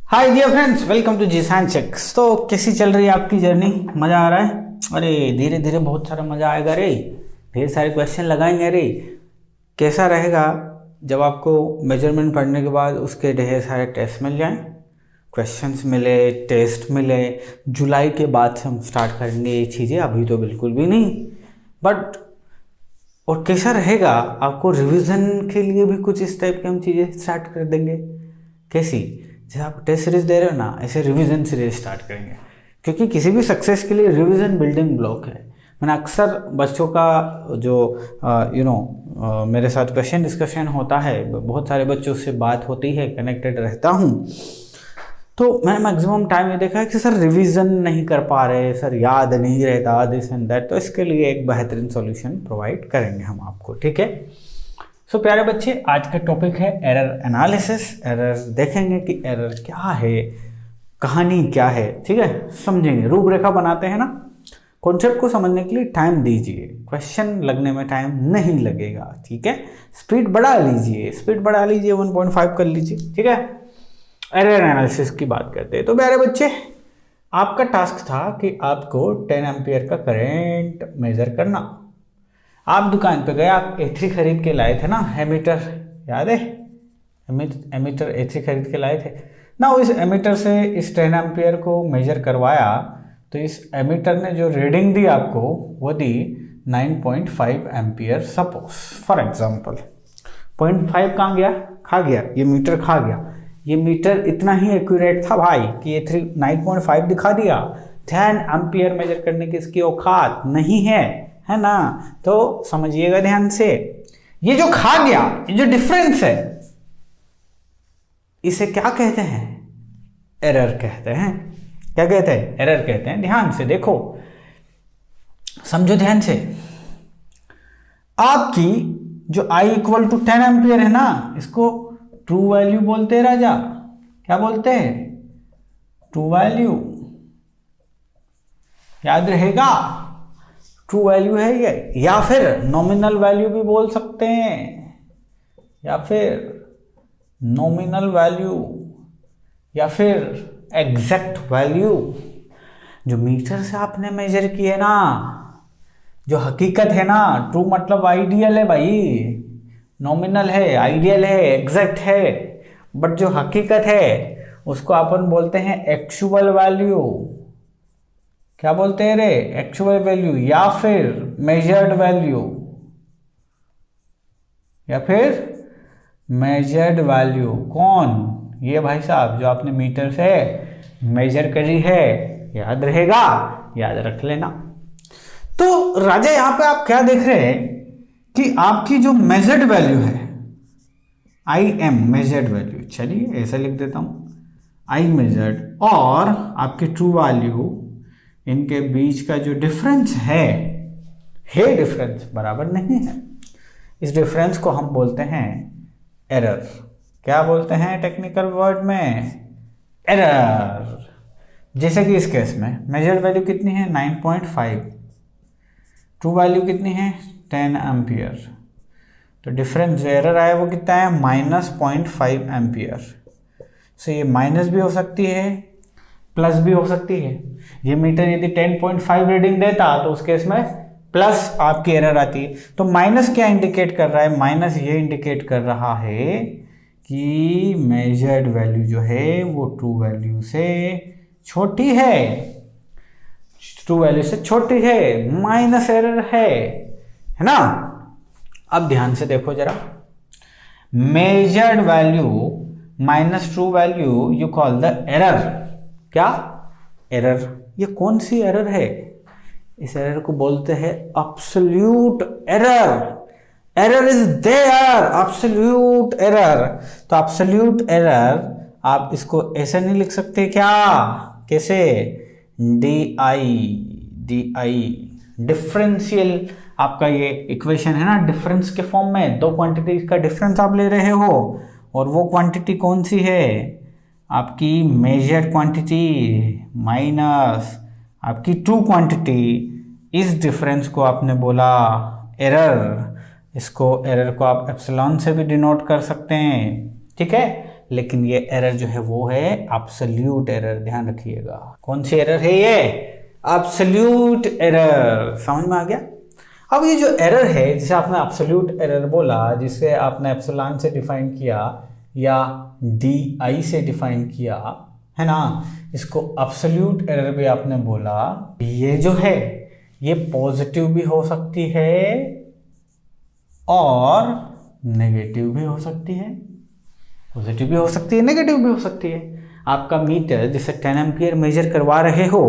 Hi dear friends, welcome to G science checks. तो कैसी चल रही है आपकी जर्नी? मज़ा आ रहा है? अरे धीरे धीरे बहुत सारा मज़ा आएगा रे। ढेर सारे क्वेश्चन लगाएंगे रे। कैसा रहेगा जब आपको मेजरमेंट पढ़ने के बाद उसके ढेर सारे टेस्ट मिल जाएं, क्वेश्चंस मिले, टेस्ट मिले। जुलाई के बाद से हम स्टार्ट करेंगे ये चीज़ें, अभी तो बिल्कुल भी नहीं। बट और कैसा रहेगा, आपको रिवीजन के लिए भी कुछ इस टाइप की हम चीज़ें स्टार्ट कर देंगे। कैसी? जैसे आप टेस्ट सीरीज दे रहे हो ना, ऐसे रिवीजन सीरीज स्टार्ट करेंगे, क्योंकि किसी भी सक्सेस के लिए रिवीजन बिल्डिंग ब्लॉक है। मैंने अक्सर बच्चों का जो मेरे साथ क्वेश्चन डिस्कशन होता है, बहुत सारे बच्चों से बात होती है, कनेक्टेड रहता हूँ, तो मैंने मैक्सिमम टाइम ये देखा है कि सर रिवीजन नहीं कर पा रहे, सर याद नहीं रहता, दिस एंड दैट। तो इसके लिए एक बेहतरीन सॉल्यूशन प्रोवाइड करेंगे हम आपको, ठीक है। सो प्यारे बच्चे, आज का टॉपिक है एरर एनालिसिस। एरर देखेंगे कि एरर क्या है, कहानी क्या है, ठीक है, समझेंगे, रूपरेखा बनाते हैं ना। कॉन्सेप्ट को समझने के लिए टाइम दीजिए, क्वेश्चन लगने में टाइम नहीं लगेगा, ठीक है। स्पीड बढ़ा लीजिए, 1.5 कर लीजिए, ठीक है। एरर एनालिसिस की बात करते हैं। तो प्यारे बच्चे, आपका टास्क था कि आपको 10 एम्पियर का करंट मेजर करना। आप दुकान पे गए, आप A3 खरीद के लाए थे ना, एमीटर, याद है? एमीटर A3 खरीद के लाए थे ना। इस एमीटर से इस 10 एम्पियर को मेजर करवाया, तो इस एमीटर ने जो रीडिंग दी आपको, वो दी 9.5 एम्पियर। सपोज फॉर एग्जांपल 0.5 कहाँ गया? खा गया, ये मीटर खा गया। ये मीटर इतना ही एक्यूरेट था भाई कि ये 9.5 दिखा दिया। 10 एम्पियर मेजर करने की इसकी औकात नहीं है ना। तो समझिएगा ध्यान से, ये जो खा गया, ये जो डिफरेंस है, इसे क्या कहते हैं? एरर कहते हैं। क्या कहते हैं? एरर कहते हैं। ध्यान से देखो, समझो ध्यान से। आपकी जो I = 10 एम्पियर है ना, इसको ट्रू वैल्यू बोलते हैं राजा। क्या बोलते हैं? True value. याद रहेगा, ट्रू वैल्यू है ये, या फिर नॉमिनल वैल्यू भी बोल सकते हैं, या फिर नॉमिनल वैल्यू, या फिर एग्जैक्ट वैल्यू। जो मीटर से आपने मेजर किए ना, जो हकीकत है ना, ट्रू मतलब आइडियल है भाई, नॉमिनल है, आइडियल है, एग्जैक्ट है। बट जो हकीकत है उसको अपन बोलते हैं एक्चुअल वैल्यू। क्या बोलते हैं रे? एक्चुअल वैल्यू, या फिर मेजर्ड वैल्यू, या फिर मेजर्ड वैल्यू। कौन? ये भाई साहब, जो आपने मीटर से मेजर करी है। याद रहेगा, याद रख लेना। तो राजा, यहां पे आप क्या देख रहे हैं कि आपकी जो मेजर्ड वैल्यू है, IM मेजर्ड वैल्यू, चलिए ऐसा लिख देता हूं, I मेजर्ड, और आपकी ट्रू वैल्यू, इनके बीच का जो डिफरेंस है डिफरेंस बराबर नहीं है। इस डिफरेंस को हम बोलते हैं एरर। क्या बोलते हैं टेक्निकल वर्ड में? एरर। जैसे कि इस केस में मेजर्ड वैल्यू कितनी है? 9.5। ट्रू वैल्यू कितनी है? 10 एम्पियर। तो डिफरेंस जो एरर आया वो कितना है? -0.5 एम्पियर। सो ये माइनस भी हो सकती है, प्लस भी हो सकती है। ये मीटर यदि 10.5 रीडिंग देता, तो उस केस में प्लस आपकी एरर आती है। तो माइनस क्या इंडिकेट कर रहा है? माइनस ये इंडिकेट कर रहा है कि मेजर्ड वैल्यू जो है वो ट्रू वैल्यू से छोटी है, ट्रू वैल्यू से छोटी है, माइनस एरर है ना। अब ध्यान से देखो जरा, measured value minus true value you call the error. क्या? एरर। ये कौन सी एरर है? इस एरर को बोलते हैं absolute error. Error is there, absolute error. तो एब्सोल्यूट एरर आप इसको ऐसे नहीं लिख सकते क्या? कैसे? DI differential. आपका ये इक्वेशन है ना, डिफरेंस के फॉर्म में, दो क्वांटिटी का डिफरेंस आप ले रहे हो, और वो क्वांटिटी कौन सी है? आपकी मेजर्ड क्वांटिटी माइनस आपकी ट्रू क्वांटिटी। इस डिफरेंस को आपने बोला एरर। इसको एरर को आप एप्सिलॉन से भी डिनोट कर सकते हैं, ठीक है। लेकिन ये एरर जो है वो है एब्सोल्यूट एरर, ध्यान रखिएगा। कौन सी एरर है ये? Absolute error. समझ में आ गया? अब ये जो एरर है जिसे आपने एब्सोल्यूट एरर बोला, जिसे आपने एप्सिलॉन से डिफाइन किया या डी से डिफाइन किया, है ना, इसको एब्सोल्यूट एरर भी आपने बोला। ये जो है ये पॉजिटिव भी हो सकती है और नेगेटिव भी हो सकती है। पॉजिटिव भी हो सकती है, नेगेटिव भी हो सकती है। आपका मीटर जिसे 10 एम्पियर मेजर करवा रहे हो,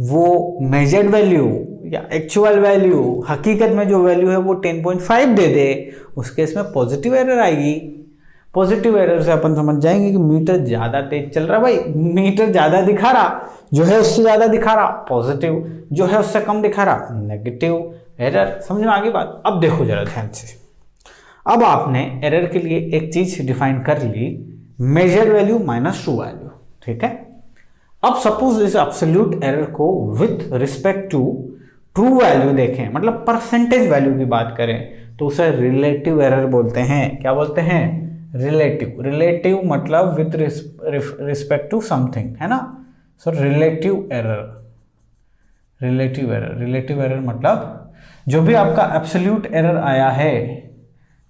वो मेजर्ड वैल्यू या एक्चुअल वैल्यू, हकीकत में जो वैल्यू है वो 10.5 दे दे, उस केस में पॉजिटिव एरर आएगी। पॉजिटिव एरर से अपन समझ जाएंगे कि मीटर ज़्यादा तेज चल रहा, भाई मीटर ज़्यादा दिखा रहा, जो है उससे ज़्यादा दिखा रहा पॉजिटिव, जो है उससे कम दिखा रहा नेगेटिव एरर। समझ में आ गई बात? अब देखो जरा ध्यान से, अब आपने एरर के लिए एक चीज डिफाइन कर ली, measured value minus true value, ठीक है। अब सपोज इस एब्सोल्यूट एरर को with respect to true value देखें, मतलब परसेंटेज वैल्यू की बात करें, तो उसे रिलेटिव एरर बोलते हैं। क्या बोलते हैं? रिलेटिव। रिलेटिव मतलब विथ रिस्पेक्ट टू समथिंग, है ना। So relative error, relative error, relative error मतलब जो भी आपका एब्सोल्यूट एरर आया है,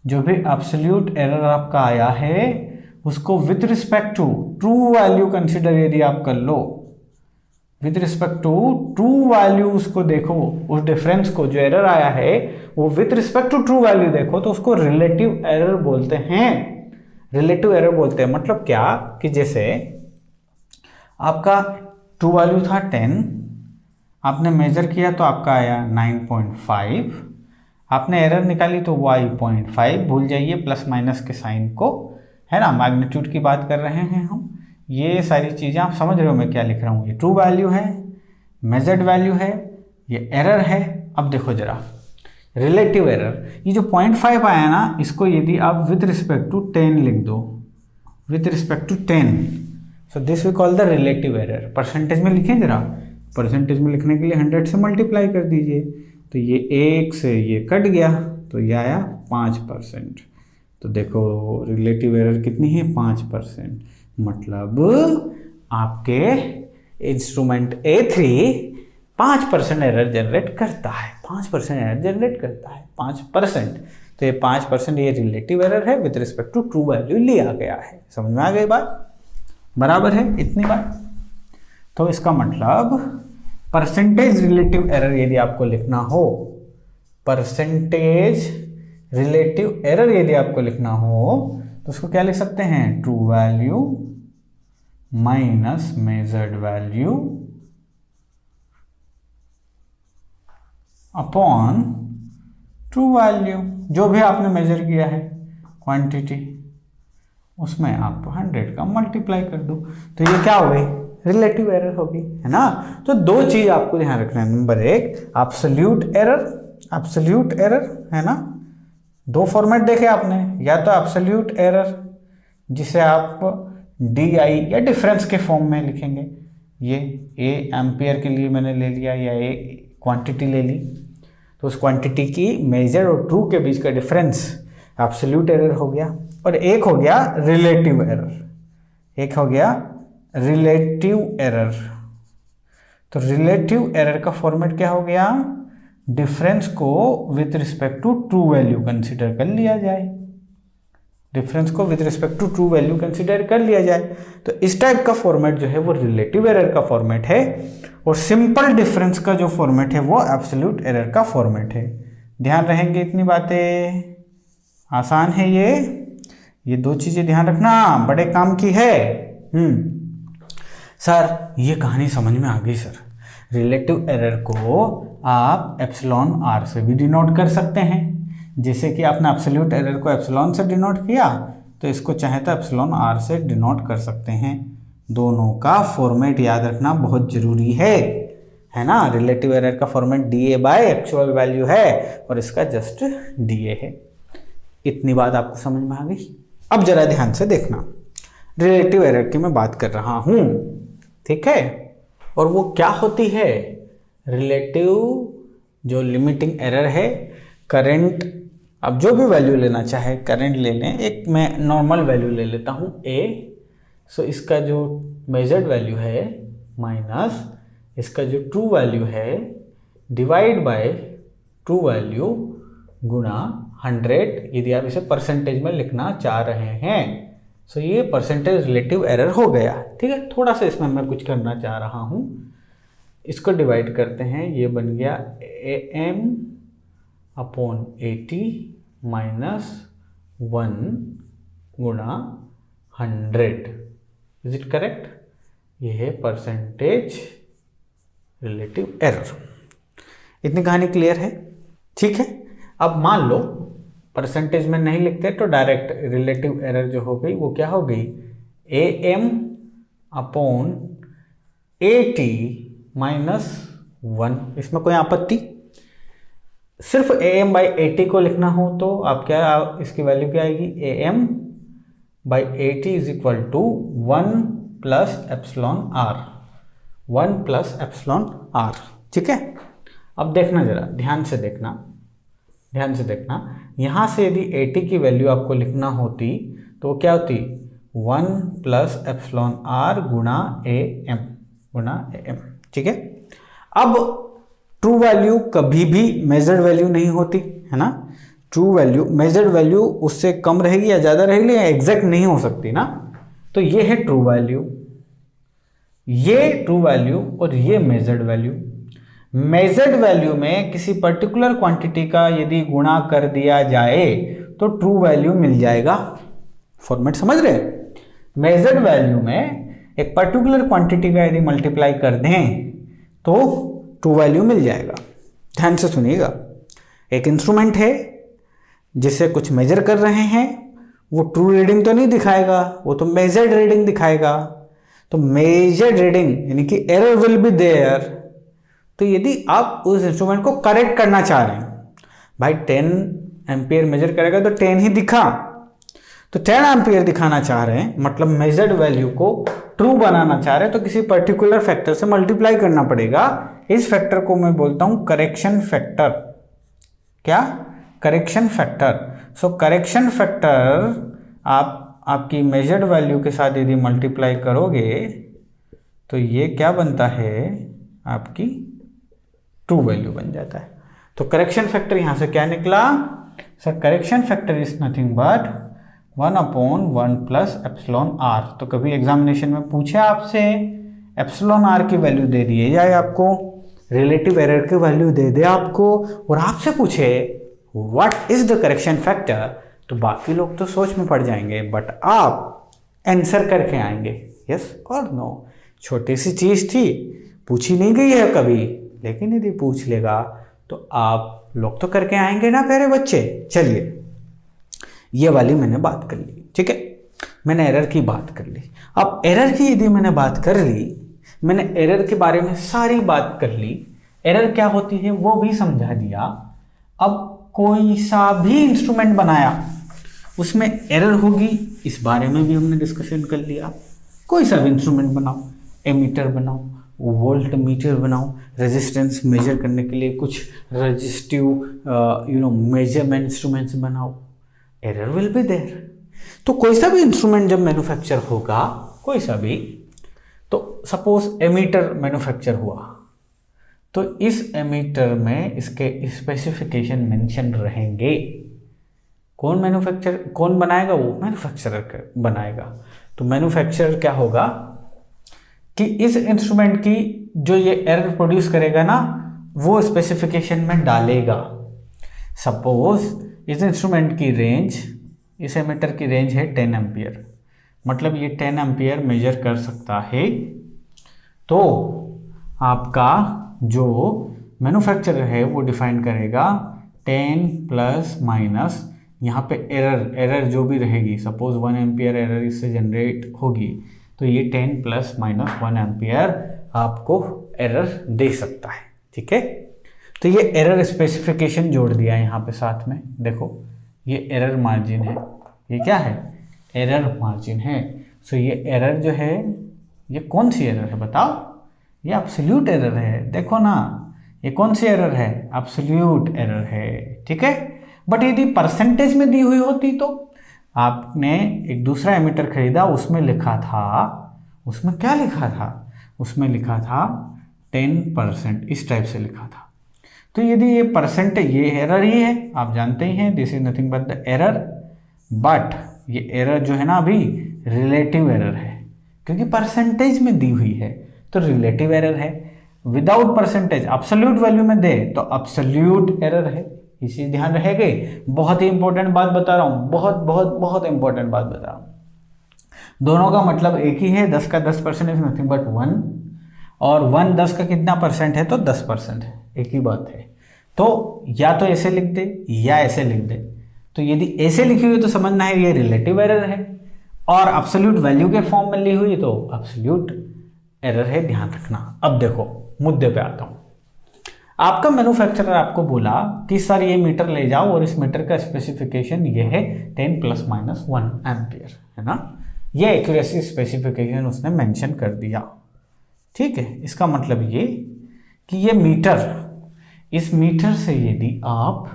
जो भी एब्सोल्यूट एरर आपका आया है, उसको with respect to true value consider यदि आप कर लो, with respect to true value उसको देखो, उस डिफरेंस को, जो एरर आया है वो with respect to true value देखो, तो उसको रिलेटिव एरर बोलते हैं। रिलेटिव एरर बोलते हैं मतलब क्या कि जैसे आपका ट्रू वैल्यू था 10, आपने मेजर किया तो आपका आया 9.5, आपने एरर निकाली तो y 0.5, भूल जाइए प्लस माइनस के साइन को, है ना, मैग्नीट्यूड की बात कर रहे हैं हम। ये सारी चीज़ें आप समझ रहे हो मैं क्या लिख रहा हूँ। ये ट्रू वैल्यू है, मेजर्ड वैल्यू है, ये एरर है। अब देखो जरा रिलेटिव एरर, ये जो 0.5 आया ना, इसको यदि आप विथ रिस्पेक्ट टू 10 लिख दो, with respect to 10, so this we call the relative error. Percentage में लिखें जरा, परसेंटेज में लिखने के लिए 100 से मल्टीप्लाई कर दीजिए, तो ये 1 से ये कट गया तो ये आया 5%। तो देखो रिलेटिव एरर कितनी है? 5%। मतलब आपके इंस्ट्रूमेंट A3 5% एरर जनरेट करता है, 5% एरर जनरेट करता है, 5%। तो ये 5% ये रिलेटिव एरर है, with respect to true value लिया गया है। समझ में आ गई बात? बराबर है इतनी बात। तो इसका मतलब परसेंटेज रिलेटिव एरर यदि आपको लिखना हो, परसेंटेज रिलेटिव एरर यदि आपको लिखना हो, तो उसको क्या लिख सकते हैं? True value minus measured value upon true value, जो भी आपने मेजर किया है क्वांटिटी, उसमें आप 100 का मल्टीप्लाई कर दो, तो ये क्या हो गई? रिलेटिव एरर होगी, है ना। तो दो चीज आपको ध्यान रखना है। नंबर एक एब्सोल्यूट एरर, एब्सोल्यूट एरर, है ना। दो फॉर्मेट देखे आपने, या तो एब्सोल्यूट एरर जिसे आप DI या डिफरेंस के फॉर्म में लिखेंगे, ये A एम्पियर के लिए मैंने ले लिया या A क्वांटिटी ले ली, तो उस क्वांटिटी की मेजर और ट्रू के बीच का डिफरेंस एब्सोल्यूट एरर हो गया। और एक हो गया रिलेटिव एरर, एक हो गया रिलेटिव एरर। तो रिलेटिव एरर का फॉर्मेट क्या हो गया? डिफरेंस को with respect to true value consider कर लिया जाए, डिफरेंस को with respect to true value consider कर लिया जाए। तो इस टाइप का फॉर्मेट जो है वो रिलेटिव एरर का फॉर्मेट है, और सिंपल डिफरेंस का जो फॉर्मेट है वो एब्सोल्यूट एरर का फॉर्मेट है। ध्यान रहेंगे इतनी बातें, आसान है ये दो चीजें ध्यान रखना, बड़े काम की है। सर ये कहानी समझ में आ गई सर। रिलेटिव एरर को आप एप्सिलॉन r से भी डिनोट कर सकते हैं, जैसे कि आपने एब्सोल्यूट एरर को एप्सिलॉन से डिनोट किया, तो इसको चाहे तो एप्सिलॉन r से डिनोट कर सकते हैं। दोनों का फॉर्मेट याद रखना बहुत जरूरी है ना। रिलेटिव एरर का format DA by actual value है, और इसका जस्ट DA है। इतनी बात आपको समझ में आ गई? अब जरा ध्यान से देखना, रिलेटिव एरर की मैं बात कर रहा हूं, ठीक है। और वो क्या होती है? रिलेटिव जो लिमिटिंग एरर है करंट आप जो भी वैल्यू लेना चाहे करंट ले लें, एक मैं नॉर्मल वैल्यू ले लेता हूँ A। सो इसका जो मेजर्ड वैल्यू है माइनस इसका जो ट्रू वैल्यू है डिवाइड बाय ट्रू वैल्यू गुणा 100, यदि आप इसे परसेंटेज में लिखना चाह रहे हैं। सो ये परसेंटेज रिलेटिव एरर हो गया, ठीक है। थोड़ा सा इसमें मैं कुछ करना चाह रहा हूँ, इसको डिवाइड करते हैं, ये बन गया AM/80 माइनस 1 गुणा 100। Is it correct? ये है परसेंटेज रिलेटिव एरर। इतनी कहानी क्लियर है, ठीक है। अब मान लो परसेंटेज में नहीं लिखते तो डायरेक्ट रिलेटिव एरर जो हो गई वो क्या हो गई, AM/80 माइनस 1। इसमें कोई आपत्ति? सिर्फ AM/80 को लिखना हो तो आप क्या, इसकी वैल्यू क्या आएगी, AM/80 is equal to 1 plus epsilon R, 1 plus epsilon R, ठीक है। अब देखना जरा ध्यान से देखना, ध्यान से देखना, यहाँ से यदि 80 की वैल्यू आपको लिखना होती तो क्या होती, 1 प्लस एप्सिलॉन आर गुणा AM, ठीक है। अब ट्रू वैल्यू कभी भी मेजर्ड वैल्यू नहीं होती है ना, ट्रू वैल्यू मेजर्ड वैल्यू उससे कम रहेगी या ज़्यादा रहेगी या एग्जैक्ट नहीं हो सकती ना। तो ये है ट्रू वैल्यू, ये ट्रू वैल्यू और ये मेजर्ड वैल्यू। मेजर्ड वैल्यू में किसी पर्टिकुलर क्वांटिटी का यदि गुणा कर दिया जाए तो ट्रू वैल्यू मिल जाएगा। फॉर्मेट समझ रहे? मेजर्ड वैल्यू में एक पर्टिकुलर क्वांटिटी का यदि मल्टीप्लाई कर दें तो ट्रू वैल्यू मिल जाएगा। ध्यान से सुनिएगा, एक इंस्ट्रूमेंट है जिसे कुछ मेजर कर रहे हैं, वो ट्रू रीडिंग तो नहीं दिखाएगा, वो तो मेजर्ड रीडिंग दिखाएगा। तो मेजर्ड रीडिंग यानी कि एरर विल बी देयर। तो यदि आप उस इंस्ट्रूमेंट को करेक्ट करना चाह रहे हैं, भाई 10 एम्पियर मेजर करेगा तो 10 ही दिखा, तो 10 एम्पियर दिखाना चाह रहे हैं, मतलब मेजर्ड वैल्यू को ट्रू बनाना चाह रहे हैं, तो किसी पर्टिकुलर फैक्टर से मल्टीप्लाई करना पड़ेगा। इस फैक्टर को मैं बोलता हूं करेक्शन फैक्टर। क्या? Correction factor. So correction factor आपकी मेजर्ड वैल्यू के साथ यदि मल्टीप्लाई करोगे तो ये क्या बनता है, आपकी ट्रू वैल्यू बन जाता है। तो करेक्शन फैक्टर यहां से क्या निकला sir, correction factor is nothing but 1/1 plus epsilon r. तो कभी एग्जामिनेशन में पूछे आपसे, एप्सिलॉन आर की वैल्यू दे दिए जाए आपको, रिलेटिव एरर की वैल्यू दे दे आपको, और आपसे पूछे what is the correction factor, तो बाकी लोग तो सोच में पड़ जाएंगे, बट आप आंसर करके आएंगे, यस और नो। छोटी सी चीज थी, पूछी नहीं गई है कभी, लेकिन यदि पूछ लेगा तो आप लोग तो करके आएंगे ना प्यारे बच्चे। चलिए, ये वाली मैंने बात कर ली, ठीक है, मैंने एरर की बात कर ली। अब एरर की यदि मैंने बात कर ली, मैंने एरर के बारे में सारी बात कर ली, एरर क्या होती है वो भी समझा दिया। अब कोई सा भी इंस्ट्रूमेंट बनाया उसमें एरर होगी, इस बारे में भी हमने डिस्कशन कर लिया। कोई सा भी इंस्ट्रूमेंट बनाओ, एमीटर बनाओ, वोल्ट मीटर बनाओ, रेजिस्टेंस मेजर करने के लिए कुछ रजिस्टिव मेजरमेंट इंस्ट्रूमेंट्स बनाओ, एरर विल बी देयर। तो कोई सा भी इंस्ट्रूमेंट जब मैन्युफैक्चर होगा, कोई सा भी, तो सपोज एमीटर मैन्युफैक्चर हुआ, तो इस एमीटर में इसके स्पेसिफिकेशन मेंशन रहेंगे। कौन बनाएगा? वो मैन्युफैक्चरर बनाएगा। तो मैन्युफैक्चरर क्या होगा कि इस इंस्ट्रूमेंट की जो ये एरर प्रोड्यूस करेगा ना, वो स्पेसिफिकेशन में डालेगा। सपोज इस इंस्ट्रूमेंट की रेंज, इस एमीटर की रेंज है 10 एम्पियर, मतलब ये 10 एम्पियर मेजर कर सकता है। तो आपका जो मैन्युफैक्चरर है वो डिफाइन करेगा 10 प्लस माइनस, यहाँ पे एरर जो भी रहेगी, सपोज 1 एम्पियर एरर इससे जनरेट होगी, तो ये 10 प्लस माइनस 1 एम्पियर आपको एरर दे सकता है, ठीक है। तो ये एरर स्पेसिफिकेशन जोड़ दिया है यहाँ पे साथ में, देखो ये एरर मार्जिन है, ये क्या है? एरर मार्जिन है। सो ये एरर जो है, ये कौन सी एरर है बताओ? ये एब्सोल्यूट एरर है, देखो ना, ये कौन सी एरर है? एब्सोल्यूट एरर है, ठीक है। बट यदि परसेंटेज में दी हुई होती तो आपने एक दूसरा एमीटर खरीदा, उसमें लिखा था, उसमें क्या लिखा था, उसमें लिखा था 10%, इस टाइप से लिखा था। तो यदि ये परसेंटेज, ये एरर ही है, आप जानते ही हैं, this is nothing but the error, but ये एरर जो है ना अभी रिलेटिव एरर है, क्योंकि परसेंटेज में दी हुई है तो रिलेटिव एरर है। विदाउट परसेंटेज एब्सोल्यूट वैल्यू में दे तो एब्सोल्यूट एरर है। इसी ध्यान रहेगी। बहुत ही इंपॉर्टेंट बात बता रहा हूँ, बहुत बहुत बहुत इंपॉर्टेंट बात बता रहा हूँ। दोनों का मतलब एक ही है, 10 का 10% इज नथिंग बट 1, और 1 10 का कितना परसेंट है तो 10% है, एक ही बात है। तो या तो ऐसे लिख दे या ऐसे लिख दे। तो यदि ऐसे लिखी हुई तो समझना है ये रिलेटिव एरर है, और एब्सोल्यूट वैल्यू के फॉर्म में ली हुई तो एब्सोल्यूट एरर है, ध्यान रखना। अब देखो मुद्दे पे आता हूं। आपका मैन्युफैक्चरर आपको बोला कि सर ये मीटर ले जाओ और इस मीटर का स्पेसिफिकेशन ये है 10 ± 1 एम्पियर, है ना। ये एक्यूरेसी स्पेसिफिकेशन उसने मेंशन कर दिया, ठीक है। इसका मतलब ये कि ये मीटर, इस मीटर से यदि आप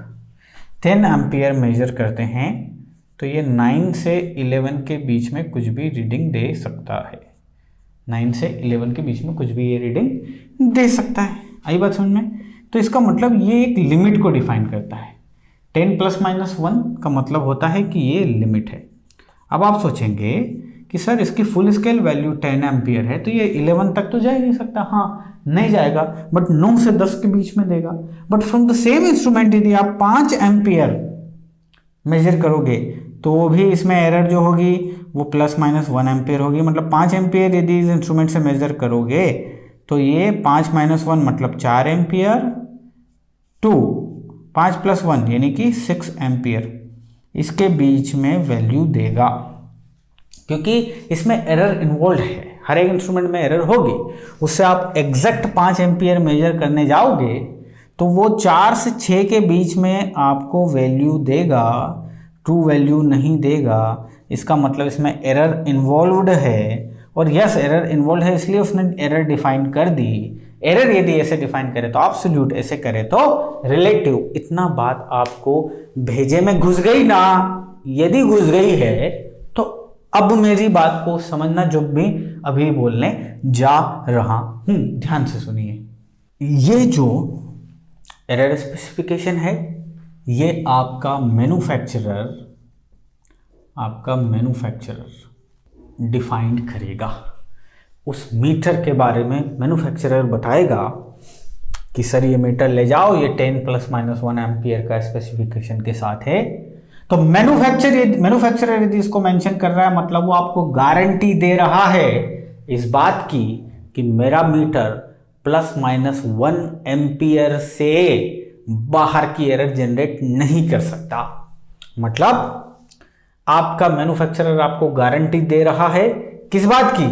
10 एम्पियर मेजर करते हैं तो ये 9 से 11 के बीच में कुछ भी रीडिंग दे सकता है। 9 से 11 के बीच में कुछ भी ये रीडिंग दे सकता है। आई बात समझ में। तो इसका मतलब ये एक लिमिट को डिफाइन करता है। 10 ± 1 का मतलब होता है कि ये लिमिट है। अब आप सोचेंगे कि सर इसकी फुल स्केल वैल्यू 10 एम्पियर है तो ये 11 तक तो जा ही नहीं सकता। हाँ, नहीं जाएगा, बट 9 से 10 के बीच में देगा। But from the same instrument यदि आप 5 एम्पियर मेजर करोगे तो वो भी इसमें एरर जो होगी वो ±1 एम्पियर होगी। मतलब 5 एम्पियर यदि इस इंस्ट्रूमेंट से मेजर करोगे तो ये 5 - 1 मतलब 4 एम्पियर, 5 + 1 यानी कि 6 एम्पियर, इसके बीच में वैल्यू देगा, क्योंकि इसमें एरर इन्वॉल्व है। हर एक इंस्ट्रूमेंट में एरर होगी। उससे आप एग्जैक्ट 5 एम्पियर मेजर करने जाओगे तो वो 4 से 6 के बीच में आपको वैल्यू देगा, ट्रू वैल्यू नहीं देगा। इसका मतलब इसमें एरर इन्वॉल्व्ड है, और यस एरर इन्वॉल्व है इसलिए उसने एरर डिफाइन कर दी। एरर यदि ऐसे डिफाइन करे तो एब्सोल्यूट, ऐसे करे तो रिलेटिव। इतना बात आपको भेजे में घुस गई ना? यदि घुस गई है तो अब मेरी बात को समझना, जो भी अभी बोलने जा रहा हूं, ध्यान से सुनिए। ये जो एरर स्पेसिफिकेशन है ये आपका मैन्युफैक्चरर डिफाइन करेगा। उस मीटर के बारे में मैन्युफैक्चरर बताएगा कि सर ये मीटर ले जाओ, ये 10 ± 1 एम्पियर का स्पेसिफिकेशन के साथ है। तो मैन्युफैक्चरर यदि इसको मेंशन कर रहा है मतलब वो आपको गारंटी दे रहा है इस बात की कि मेरा मीटर ±1 एम्पियर से बाहर की एरर जनरेट नहीं कर सकता। मतलब आपका मैन्युफैक्चरर आपको गारंटी दे रहा है किस बात की?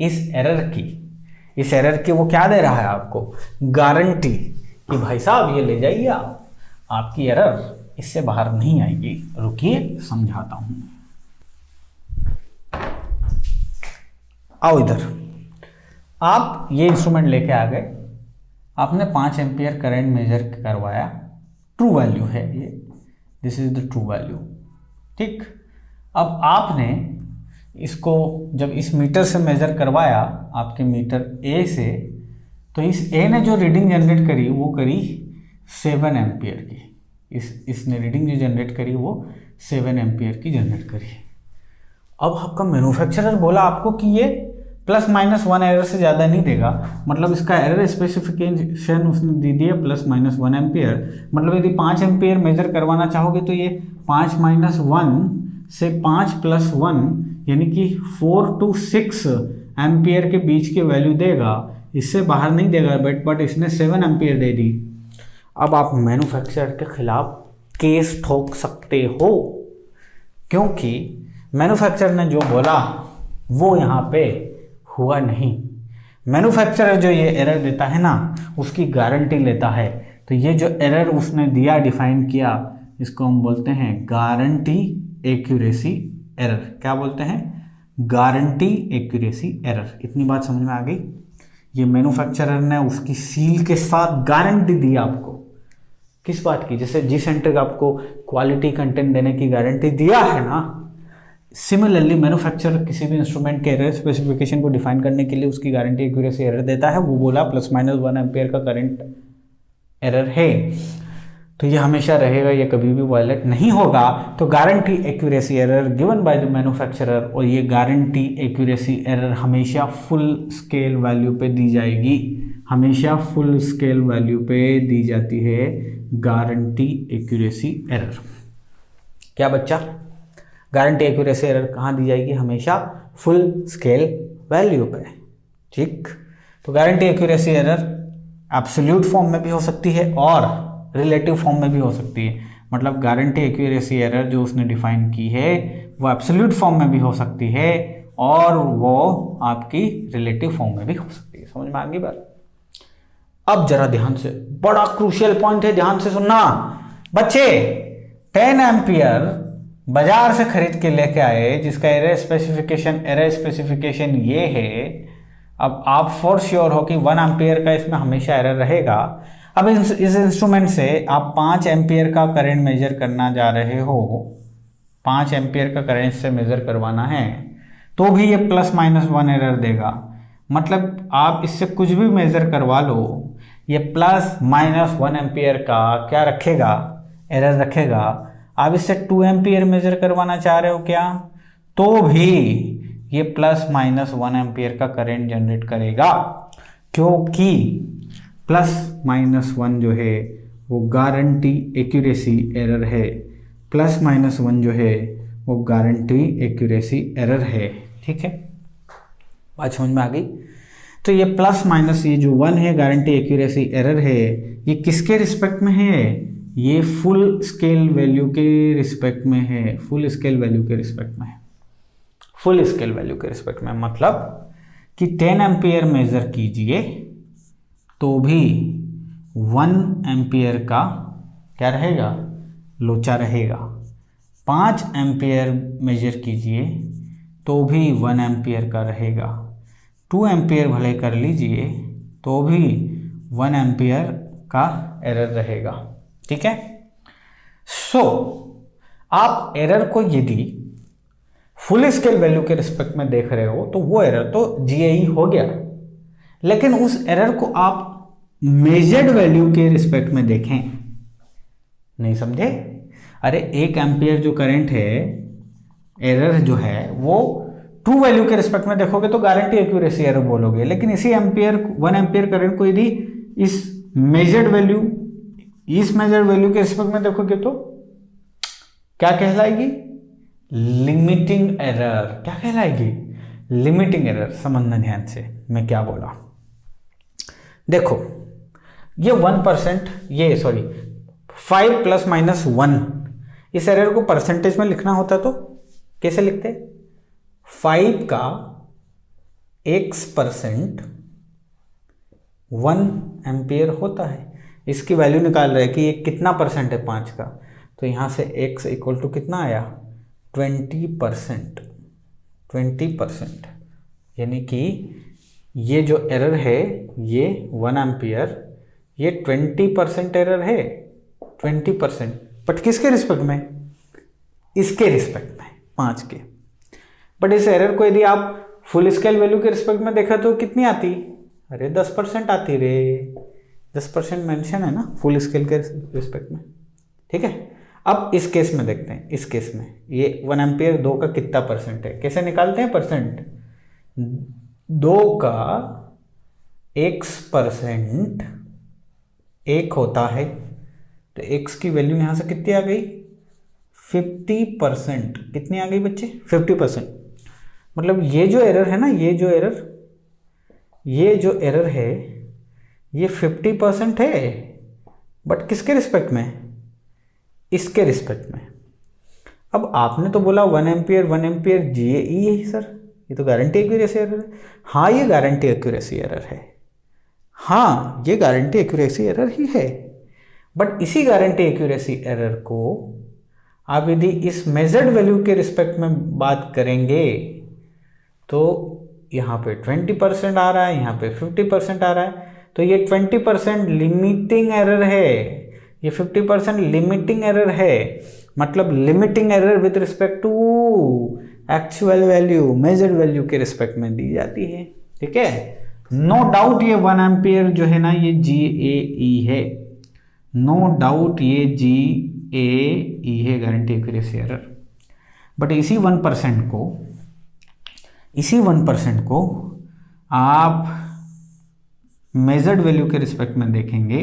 इस एरर की। इस एरर की वो क्या दे रहा है आपको? गारंटी कि भाई साहब ये ले जाइए आप, आपकी एरर इससे बाहर नहीं आएगी। रुकिए समझाता हूं। आओ इधर। आप ये इंस्ट्रूमेंट लेके आ गए, आपने 5 एम्पियर करंट मेजर करवाया, ट्रू वैल्यू है ये, this is the true value, ठीक। अब आपने इसको जब इस मीटर से मेजर करवाया, आपके मीटर ए से, तो इस ए ने जो रीडिंग जनरेट करी वो करी 7 एम्पियर की। इसने रीडिंग जो जनरेट करी वो 7 एम्पियर की जनरेट करी। अब आपका मैन्युफैक्चरर बोला आपको कि ये ±1 एरर से ज़्यादा नहीं देगा। मतलब इसका एरर स्पेसिफिकेशन उसने दे दिया ±1 एम्पियर। मतलब यदि 5 एम्पियर मेजर करवाना चाहोगे तो ये 5 - 1 से 5 + 1 यानी कि 4 to 6 एम्पियर के बीच की वैल्यू देगा, इससे बाहर नहीं देगा। बट इसने 7 एम्पियर दे दी। अब आप मैन्युफैक्चरर के खिलाफ केस ठोक सकते हो, क्योंकि मैन्युफैक्चरर ने जो बोला वो यहाँ पे हुआ नहीं। मैन्युफैक्चरर जो ये एरर देता है ना उसकी गारंटी लेता है। तो ये जो एरर उसने दिया, डिफाइन किया, इसको हम बोलते हैं गारंटी एक्यूरेसी एरर। क्या बोलते हैं? Guarantee accuracy error. इतनी बात समझ में आ गई? ये मैन्युफैक्चरर ने उसकी सील के साथ गारंटी दी आपको किस बात की? जैसे जी सेंटर आपको क्वालिटी कंटेंट देने की गारंटी दिया है ना, सिमिलरली मैन्युफैक्चरर किसी भी इंस्ट्रूमेंट के एरर स्पेसिफिकेशन को डिफाइन करने के लिए उसकी गारंटी एक्यूरेसी एरर देता है। वो बोला ±1 एम्पियर का करंट एरर है, तो ये हमेशा रहेगा, ये कभी भी वायलेट नहीं होगा। तो guarantee accuracy error given by the manufacturer, और ये गारंटी एक्यूरेसी एरर हमेशा फुल स्केल वैल्यू पे दी जाएगी, हमेशा फुल स्केल वैल्यू पे दी जाती है गारंटी एक्यूरेसी एरर। क्या बच्चा? गारंटी एक्यूरेसी एरर कहाँ दी जाएगी? हमेशा फुल स्केल वैल्यू पे। ठीक, तो guarantee accuracy error absolute form में भी हो सकती है और रिलेटिव फॉर्म में भी हो सकती है। मतलब गारंटी एक्यूरेसी एरर जो उसने डिफाइन की है वो एब्सोल्यूट फॉर्म में भी हो सकती है और वो आपकी रिलेटिव फॉर्म में भी हो सकती है। समझ में आ गई बात? अब जरा ध्यान से, बड़ा क्रूशियल पॉइंट है, ध्यान से सुनना बच्चे। 10 एम्पियर बाजार से खरीद के लेके आए जिसका एरर स्पेसिफिकेशन ये है। अब आप फॉर श्योर हो कि 1 एम्पियर का इसमें हमेशा एरर रहेगा। अब इस इंस्ट्रूमेंट से आप 5 एम्पियर का करंट मेजर करना जा रहे हो, 5 एम्पियर का करंट से मेजर करवाना है, तो भी ये ±1 एरर देगा। मतलब आप इससे कुछ भी मेजर करवा लो, ये ±1 एम्पियर का क्या रखेगा? एरर रखेगा। आप इससे 2 एम्पियर मेजर करवाना चाह रहे हो क्या, तो भी ये ±1 एम्पियर का करंट जनरेट करेगा, क्योंकि ±1 जो है वो गारंटी एक्यूरेसी एरर है, ±1 जो है वो गारंटी एक्यूरेसी एरर है। ठीक है, बात समझ में आ गई? तो ये ±, ये जो 1 है गारंटी एक्यूरेसी एरर है, ये किसके रिस्पेक्ट में है? ये फुल स्केल वैल्यू के रिस्पेक्ट में है, फुल स्केल वैल्यू के रिस्पेक्ट में है, फुल स्केल वैल्यू के रिस्पेक्ट में। मतलब कि 10 एम्पियर मेजर कीजिए तो भी 1 एम्पियर का क्या रहेगा? लोचा रहेगा। 5 एम्पियर मेजर कीजिए तो भी 1 एम्पियर का रहेगा। 2 एम्पियर भले कर लीजिए तो भी 1 एम्पियर का एरर रहेगा। ठीक है, सो आप एरर को यदि फुल स्केल वैल्यू के रिस्पेक्ट में देख रहे हो तो वो एरर तो जीएई हो गया, लेकिन उस एरर को आप मेजर्ड वैल्यू के रिस्पेक्ट में देखें। नहीं समझे? अरे 1 एम्पियर जो करंट है, एरर जो है वो 2 वैल्यू के रिस्पेक्ट में देखोगे तो गारंटी एक्यूरेसी एरर बोलोगे, लेकिन इसी 1 एम्पियर करंट को यदि इस मेजर्ड वैल्यू के रिस्पेक्ट में देखोगे तो क्या कहलाएगी? Limiting error. क्या कहलाएगी? Limiting error. समझना ध्यान से मैं क्या बोला। देखो ये 1%, ये सॉरी 5 ±1, इस एरर को परसेंटेज में लिखना होता तो कैसे लिखते? 5 का x% 1 एम्पियर होता है। इसकी वैल्यू निकाल रहे हैं कि ये कितना परसेंट है 5 का, तो यहाँ से x इक्वल टू कितना आया? 20%। 20%, यानी कि ये जो एरर है ये 1 एम्पियर, ये 20% एरर है, 20%। बट किसके रिस्पेक्ट में? इसके रिस्पेक्ट में, 5 के। बट इस एरर को यदि आप फुल स्केल वैल्यू के रिस्पेक्ट में देखा तो कितनी आती? अरे 10% आती रे। 10% मेंशन है ना फुल स्केल के रिस्पेक्ट में। ठीक है, अब इस केस में देखते हैं। इस केस में ये 1 एम्पियर 2 का कितना परसेंट है, कैसे निकालते हैं परसेंट? 2 का x% 1 होता है, तो x की वैल्यू यहां से कितनी आ गई? 50%। कितनी आ गई बच्चे? 50%। मतलब ये जो एरर है ना, ये जो एरर है ये 50% है, बट किसके रिस्पेक्ट में? इसके रिस्पेक्ट में। अब आपने तो बोला 1 एम्पियर जीएई है सर, ये तो गारंटी एक्यूरेसी एरर है। हाँ ये गारंटी एक्यूरेसी एरर है, हाँ ये गारंटी एक्यूरेसी एरर ही है। बट इसी गारंटी एक्यूरेसी एरर को आप यदि इस मेजर्ड वैल्यू के रिस्पेक्ट में बात करेंगे तो यहाँ पे 20% आ रहा है, यहाँ पे 50% आ रहा है, तो ये 20% लिमिटिंग एरर है। ये 50% लिमिटिंग एरर है, मतलब limiting error with respect to actual value, measured value के रिस्पेक्ट में दी जाती है। ठीक है, नो डाउट ये 1 एम्पियर जो है ना ये GAE है, नो डाउट ये GAE है, गारंटी एक्यूरेसी एरर। बट इसी 1% को आप मेजर्ड वैल्यू के रिस्पेक्ट में देखेंगे,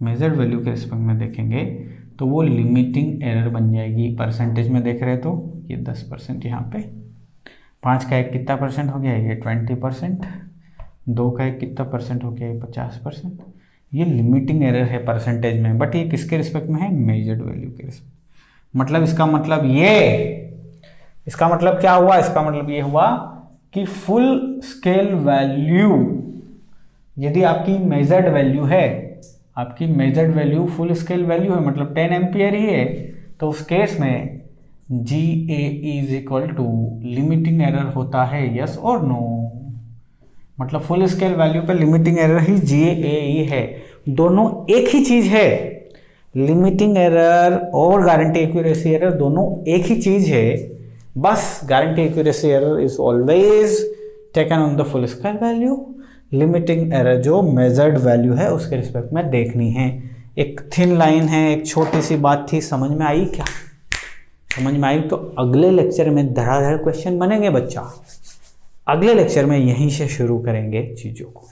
मेजर्ड वैल्यू के रिस्पेक्ट में देखेंगे तो वो लिमिटिंग एरर बन जाएगी। परसेंटेज में देख रहे तो ये 10% यहाँ पे, 5 का 1 कितना परसेंट हो गया, ये 20%, 2 का 1 कितना परसेंट हो गया, ये 50%। ये लिमिटिंग एरर है परसेंटेज में, बट ये किसके रिस्पेक्ट में है, मेजर्ड वैल्यू के रिस्पेक्ट। मतलब इसका मतलब क्या हुआ, इसका मतलब ये हुआ कि फुल स्केल वैल्यू यदि आपकी मेजर्ड वैल्यू है, आपकी measured value full scale value है, मतलब 10 एम्पियर ही है, तो उस केस में GAE is equal to limiting error होता है, यस और नो। मतलब फुल स्केल वैल्यू पे लिमिटिंग एरर ही GAE है, दोनों एक ही चीज है। लिमिटिंग एरर और गारंटी एक्यूरेसी एरर दोनों एक ही चीज है, बस guarantee accuracy error is always taken on the full scale value, limiting error जो मेजर्ड वैल्यू है उसके रिस्पेक्ट में देखनी है। एक थिन लाइन है, एक छोटी सी बात थी, समझ में आई क्या? समझ में आई तो अगले लेक्चर में धड़ाधड़ क्वेश्चन बनेंगे बच्चा, अगले लेक्चर में यहीं से शुरू करेंगे चीज़ों को।